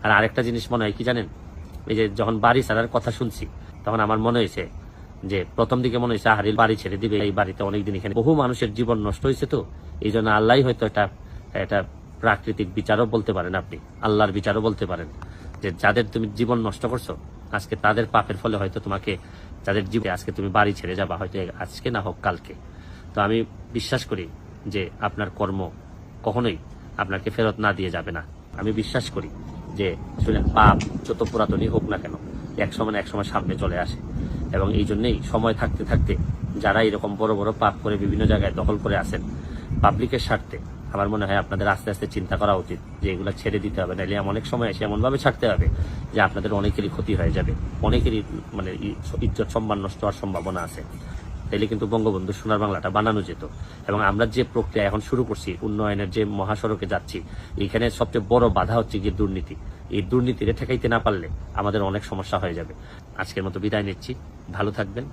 আর আরেকটা জিনিস মনে হয় কি জানেন, এই যে যখন বাড়ি ছাড়ার কথা শুনছি তখন আমার মনে হয়েছে যে প্রথম দিকে মনে হয়েছে হারিল বাড়ি ছেড়ে দিবে, এই বাড়িতে অনেকদিন এখানে বহু মানুষের জীবন নষ্ট হয়েছে, তো এই জন্য আল্লাহ হয়তো এটা প্রাকৃতিক বিচারও বলতে পারেন, আপনি আল্লাহর বিচারও বলতে পারেন, যে যাদের তুমি জীবন নষ্ট করছো আজকে তাদের পাপের ফলে হয়তো তোমাকে যাদের জীবনে আজকে তুমি বাড়ি ছেড়ে যাবা, হয়তো আজকে না হোক কালকে। তো আমি বিশ্বাস করি যে আপনার কর্ম কখনোই আপনাকে ফেরত না দিয়ে যাবে না। আমি বিশ্বাস করি যে শুনেন, পাপ যত পুরাতনই হোক না কেন এক সময় সামনে চলে আসে, এবং এই জন্যই সময় থাকতে থাকতে যারা এরকম বড় বড় পাপ করে বিভিন্ন জায়গায় দখল করে আছেন পাবলিকের স্বার্থে, আমার মনে হয় আপনাদের আস্তে আস্তে চিন্তা করা উচিত যে এগুলো ছেড়ে দিতে হবে, নাহলে অনেক সময় এসে এমনভাবে ছাড়তে হবে যে আপনাদের অনেকেরই ক্ষতি হয়ে যাবে, অনেকেরই মানে ইজ্জত সম্মান নষ্ট হওয়ার সম্ভাবনা আছে। তাইলে কিন্তু বঙ্গবন্ধু সোনার বাংলাটা বানানো যেত। এবং আমরা যে প্রক্রিয়া এখন শুরু করছি, উন্নয়নের যে মহাসড়কে যাচ্ছি, এখানে সবচেয়ে বড় বাধা হচ্ছে গিয়ে দুর্নীতি। এই দুর্নীতিরে ঠেকাইতে না পারলে আমাদের অনেক সমস্যা হয়ে যাবে। আজকের মতো বিদায় নিচ্ছি, ভালো থাকবেন।